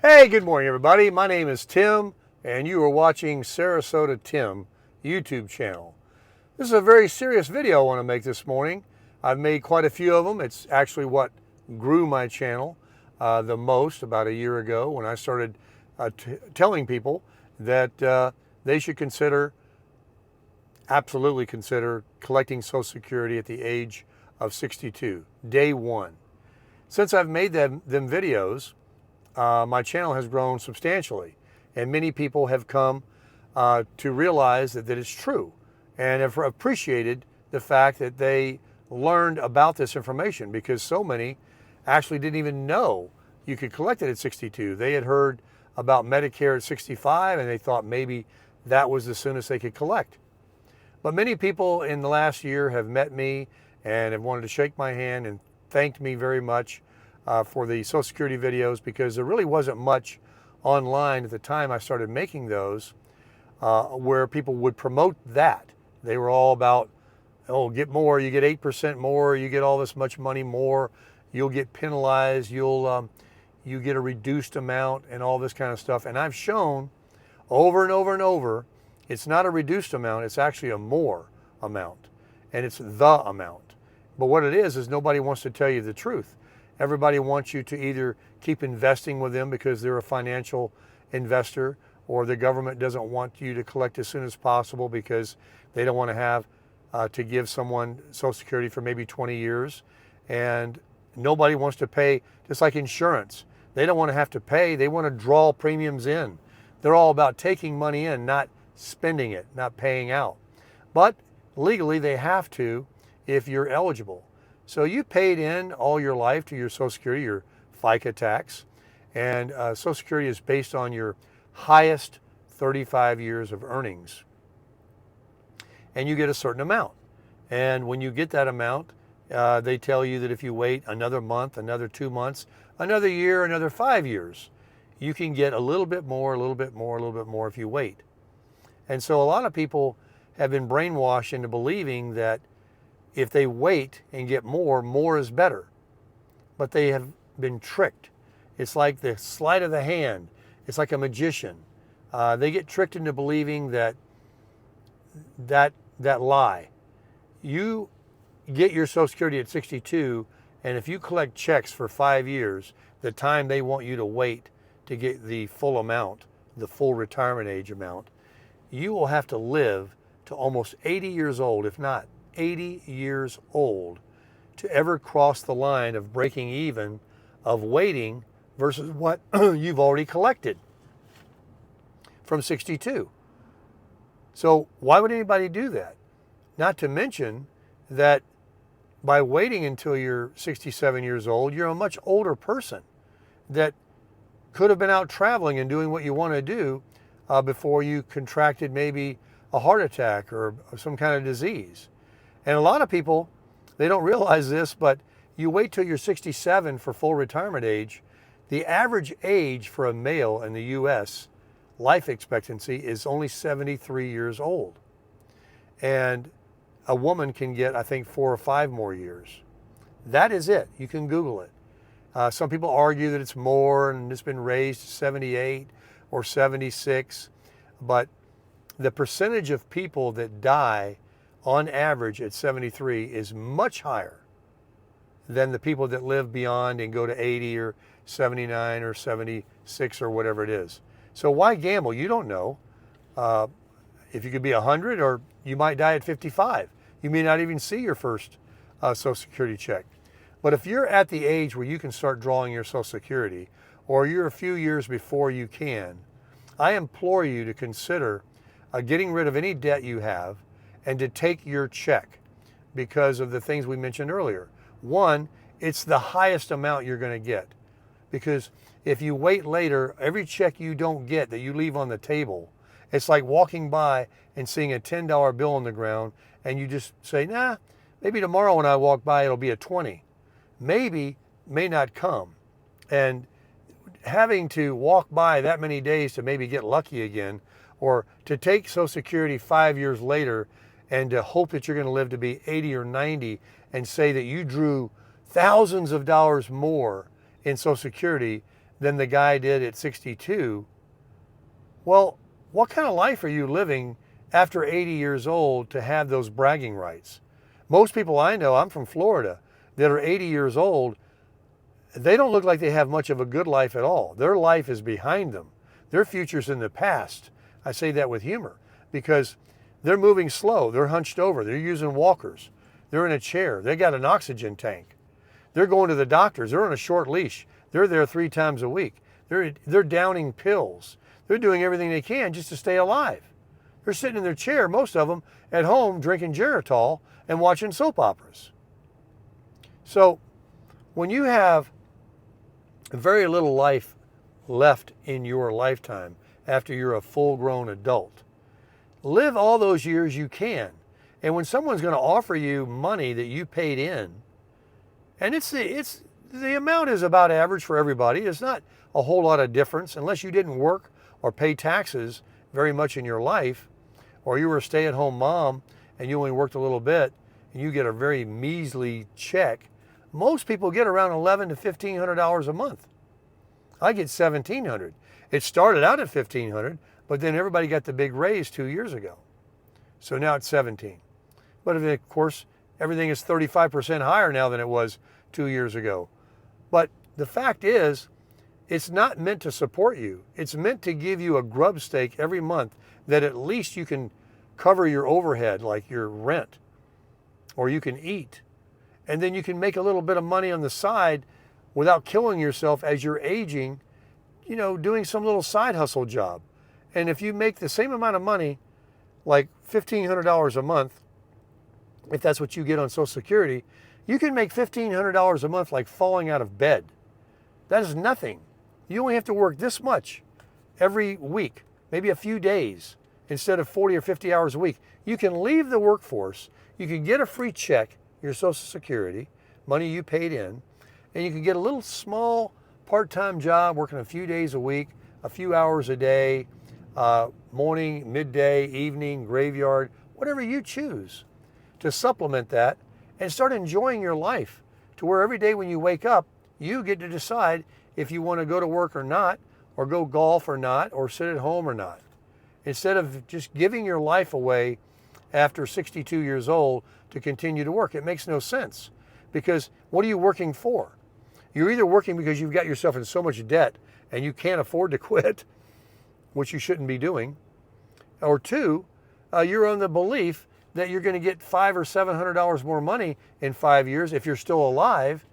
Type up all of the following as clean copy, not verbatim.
Hey, good morning, everybody. My name is Tim, and you are watching Sarasota Tim YouTube channel. This is a very serious video I want to make this morning. I've made quite a few of them. It's actually what grew my channel the most about a year ago when I started telling people that they should absolutely consider collecting Social Security at the age of 62, day one. Since I've made them videos, my channel has grown substantially, and many people have come to realize that it's true and have appreciated the fact that they learned about this information, because so many actually didn't even know you could collect it at 62. They had heard about Medicare at 65 and they thought maybe that was the soonest they could collect. But many people in the last year have met me and have wanted to shake my hand and thanked me very much for the Social Security videos, because there really wasn't much online at the time I started making those where people would promote that. They were all about, oh, get more, you get 8% more, you get all this much money more, you'll get penalized, you get a reduced amount and all this kind of stuff. And I've shown over and over and over, it's not a reduced amount, it's actually a more amount, and it's the amount. But what it is nobody wants to tell you the truth. Everybody wants you to either keep investing with them because they're a financial investor, or the government doesn't want you to collect as soon as possible because they don't want to have to give someone Social Security for maybe 20 years. And nobody wants to pay, just like insurance. They don't want to have to pay, they want to draw premiums in. They're all about taking money in, not spending it, not paying out. But legally they have to if you're eligible. So you paid in all your life to your Social Security, your FICA tax, and Social Security is based on your highest 35 years of earnings. And you get a certain amount. And when you get that amount, they tell you that if you wait another month, another 2 months, another year, another 5 years, you can get a little bit more, a little bit more, a little bit more if you wait. And so a lot of people have been brainwashed into believing that if they wait and get more, more is better. But they have been tricked. It's like the sleight of the hand. It's like a magician. They get tricked into believing that lie. You get your Social Security at 62, and if you collect checks for 5 years, the time they want you to wait to get the full amount, the full retirement age amount, you will have to live to almost 80 years old, if not 80 years old, to ever cross the line of breaking even, of waiting versus what you've already collected from 62. So why would anybody do that? Not to mention that by waiting until you're 67 years old, you're a much older person that could have been out traveling and doing what you want to do before you contracted maybe a heart attack or some kind of disease. And a lot of people, they don't realize this, but you wait till you're 67 for full retirement age. The average age for a male in the U.S., life expectancy, is only 73 years old. And a woman can get, I think, 4 or 5 more years. That is it. You can Google it. Some people argue that it's more and it's been raised to 78 or 76. But the percentage of people that die on average at 73 is much higher than the people that live beyond and go to 80 or 79 or 76 or whatever it is. So why gamble? You don't know if you could be 100, or you might die at 55. You may not even see your first Social Security check. But if you're at the age where you can start drawing your Social Security, or you're a few years before you can, I implore you to consider getting rid of any debt you have and to take your check, because of the things we mentioned earlier. One, it's the highest amount you're going to get, because if you wait later, every check you don't get that you leave on the table, it's like walking by and seeing a $10 bill on the ground and you just say, nah, maybe tomorrow when I walk by it'll be a 20. Maybe, may not come. And having to walk by that many days to maybe get lucky again, or to take Social Security 5 years later and to hope that you're going to live to be 80 or 90 and say that you drew thousands of dollars more in Social Security than the guy did at 62, well, what kind of life are you living after 80 years old to have those bragging rights? Most people I know, I'm from Florida, that are 80 years old, they don't look like they have much of a good life at all. Their life is behind them. Their future's in the past. I say that with humor because they're moving slow. They're hunched over. They're using walkers. They're in a chair. They got an oxygen tank. They're going to the doctors. They're on a short leash. They're there 3 times a week. They're downing pills. They're doing everything they can just to stay alive. They're sitting in their chair, most of them, at home drinking Geritol and watching soap operas. So when you have very little life left in your lifetime after you're a full-grown adult, live all those years you can. And when someone's going to offer you money that you paid in, and the amount is about average for everybody. It's not a whole lot of difference unless you didn't work or pay taxes very much in your life, or you were a stay-at-home mom and you only worked a little bit and you get a very measly check. Most people get around $1,100 to $1,500 a month. I get $1,700. It started out at $1,500, but then everybody got the big raise 2 years ago. So now it's $1,700. But of course, everything is 35% higher now than it was 2 years ago. But the fact is, it's not meant to support you. It's meant to give you a grub stake every month that at least you can cover your overhead, like your rent, or you can eat. And then you can make a little bit of money on the side without killing yourself as you're aging, doing some little side hustle job. And if you make the same amount of money, like $1,500 a month, if that's what you get on Social Security, you can make $1,500 a month like falling out of bed. That is nothing. You only have to work this much every week, maybe a few days, instead of 40 or 50 hours a week. You can leave the workforce, you can get a free check, your Social Security, money you paid in, and you can get a little small part-time job working a few days a week, a few hours a day, morning, midday, evening, graveyard, whatever you choose, to supplement that and start enjoying your life to where every day when you wake up, you get to decide if you want to go to work or not, or go golf or not, or sit at home or not. Instead of just giving your life away after 62 years old to continue to work. It makes no sense, because what are you working for? You're either working because you've got yourself in so much debt and you can't afford to quit, which you shouldn't be doing, or two, you're on the belief that you're going to get $500 or $700 more money in 5 years if you're still alive,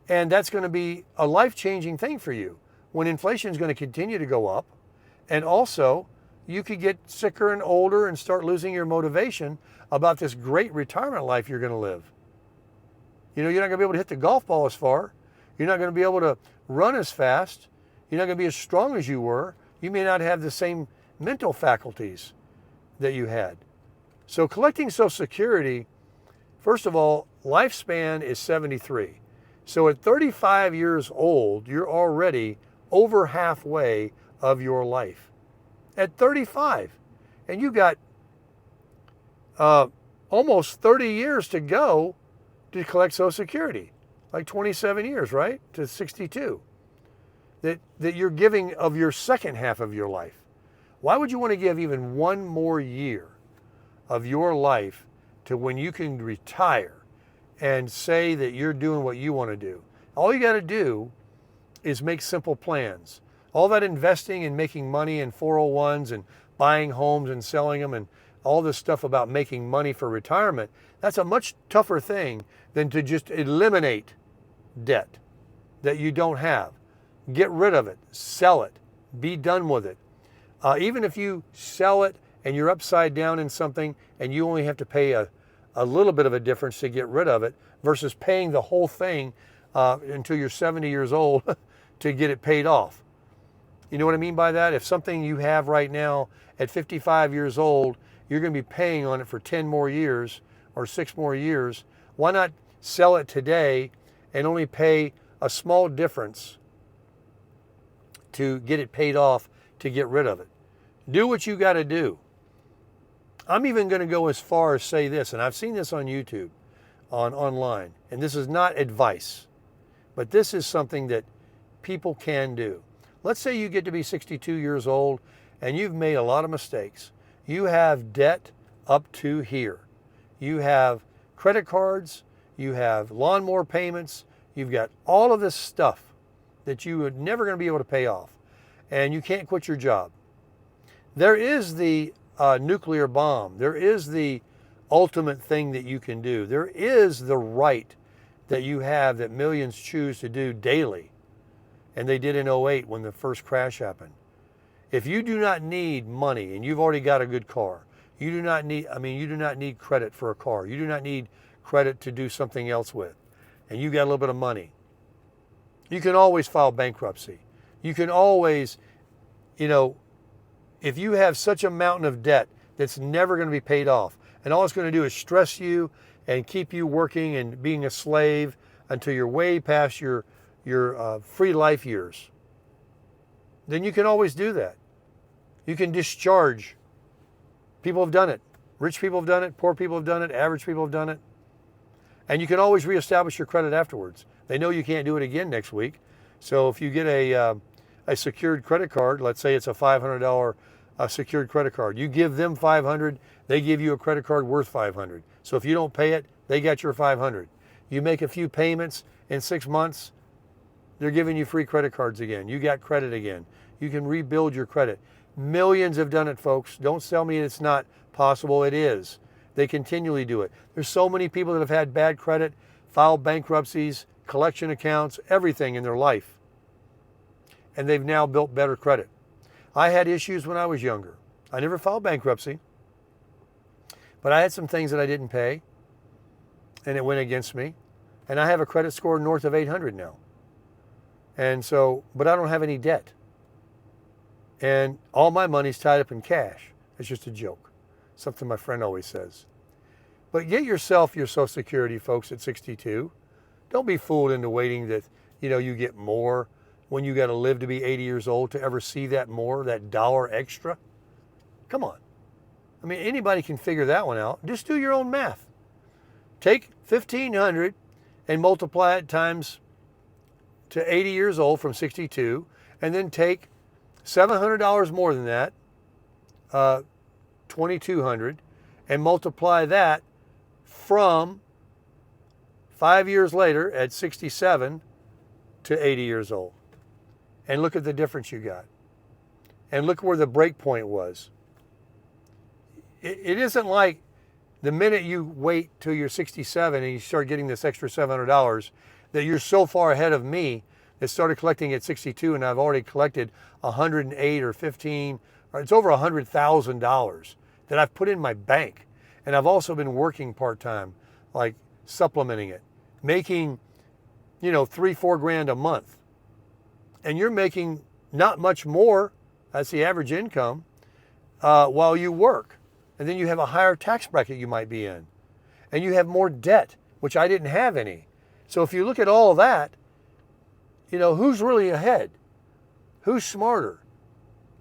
and that's going to be a life-changing thing for you when inflation is going to continue to go up, and also you could get sicker and older and start losing your motivation about this great retirement life you're going to live. You're not going to be able to hit the golf ball as far. You're not going to be able to run as fast. You're not going to be as strong as you were. You may not have the same mental faculties that you had. So collecting Social Security, first of all, lifespan is 73. So at 35 years old, you're already over halfway of your life. At 35. And you got almost 30 years to go to collect Social Security. Like 27 years, right? To 62. That you're giving of your second half of your life. Why would you want to give even one more year of your life to when you can retire and say that you're doing what you want to do? All you got to do is make simple plans. All that investing and making money in 401s and buying homes and selling them and all this stuff about making money for retirement, that's a much tougher thing than to just eliminate debt that you don't have. Get rid of it, sell it, be done with it. Even if you sell it and you're upside down in something and you only have to pay a little bit of a difference to get rid of it versus paying the whole thing until you're 70 years old to get it paid off. You know what I mean by that? If something you have right now at 55 years old, you're going to be paying on it for 10 more years or 6 more years, why not sell it today and only pay a small difference to get it paid off to get rid of it? Do what you got to do. I'm even going to go as far as say this, and I've seen this on YouTube, online, and this is not advice, but this is something that people can do. Let's say you get to be 62 years old and you've made a lot of mistakes. You have debt up to here. You have credit cards, you have lawnmower payments, you've got all of this stuff that you are never going to be able to pay off, and you can't quit your job. There is the nuclear bomb. There is the ultimate thing that you can do. There is the right that you have that millions choose to do daily, and they did in '08 when the first crash happened. If you do not need money and you've already got a good car, you do not need credit for a car. You do not need credit to do something else with, and you got a little bit of money. You can always file bankruptcy. You can always, if you have such a mountain of debt that's never going to be paid off, and all it's going to do is stress you and keep you working and being a slave until you're way past your free life years, then you can always do that. You can discharge. People have done it. Rich people have done it. Poor people have done it. Average people have done it. And you can always reestablish your credit afterwards. They know you can't do it again next week. So if you get a secured credit card, let's say it's a $500 secured credit card, you give them $500, they give you a credit card worth $500. So if you don't pay it, they got your $500. You make a few payments in 6 months, they're giving you free credit cards again. You got credit again. You can rebuild your credit. Millions have done it, folks. Don't tell me it's not possible. It is. They continually do it. There's so many people that have had bad credit, filed bankruptcies, collection accounts, everything in their life. And they've now built better credit. I had issues when I was younger. I never filed bankruptcy, but I had some things that I didn't pay, and it went against me. And I have a credit score north of 800 now. And so, but I don't have any debt. And all my money's tied up in cash. It's just a joke. Something my friend always says. But get yourself your Social Security, folks, at 62. Don't be fooled into waiting that, you get more when you got to live to be 80 years old to ever see that more, that dollar extra. Come on. I mean, anybody can figure that one out. Just do your own math. Take 1,500 and multiply it times to 80 years old from 62, and then take $700 more than that, 2,200, and multiply that from 5 years later at 67 to 80 years old. And look at the difference you got. And look where the break point was. It isn't like the minute you wait till you're 67 and you start getting this extra $700 that you're so far ahead of me that started collecting at 62 and I've already collected 108 or 15, or it's over $100,000 that I've put in my bank. And I've also been working part-time, like supplementing it, making, $3-4 grand a month. And you're making not much more, that's the average income, while you work. And then you have a higher tax bracket you might be in. And you have more debt, which I didn't have any. So if you look at all of that, who's really ahead? Who's smarter?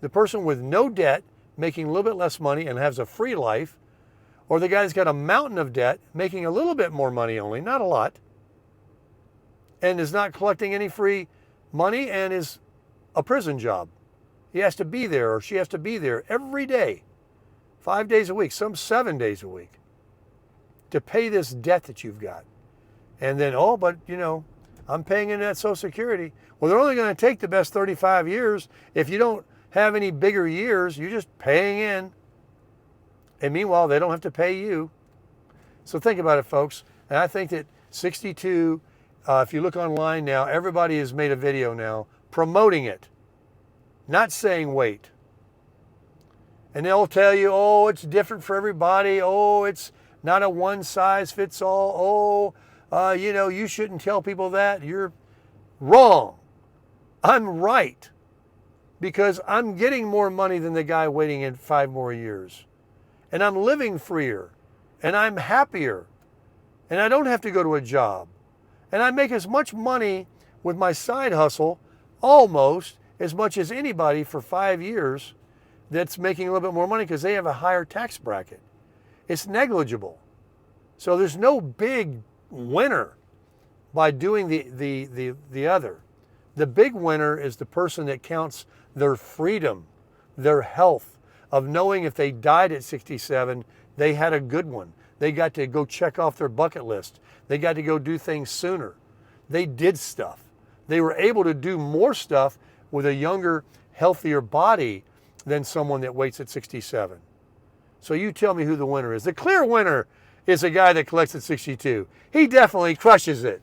The person with no debt, making a little bit less money and has a free life, or the guy that's got a mountain of debt, making a little bit more money only, not a lot, and is not collecting any free money and is a prison job. He has to be there, or she has to be there every day, 5 days a week, some 7 days a week, to pay this debt that you've got. And then, I'm paying in that Social Security. Well, they're only going to take the best 35 years. If you don't have any bigger years, you're just paying in. And meanwhile, they don't have to pay you. So think about it, folks. And I think that 62, if you look online now, everybody has made a video now promoting it, not saying wait. And they'll tell you, it's different for everybody. It's not a one size fits all. You shouldn't tell people that. You're wrong. I'm right. Because I'm getting more money than the guy waiting in 5 more years. And I'm living freer. And I'm happier. And I don't have to go to a job. And I make as much money with my side hustle, almost as much as anybody for 5 years that's making a little bit more money because they have a higher tax bracket. It's negligible. So there's no big winner by doing the other. The big winner is the person that counts their freedom, their health, of knowing if they died at 67, they had a good one. They got to go check off their bucket list. They got to go do things sooner. They did stuff. They were able to do more stuff with a younger, healthier body than someone that waits at 67. So you tell me who the winner is. The clear winner is a guy that collects at 62. He definitely crushes it.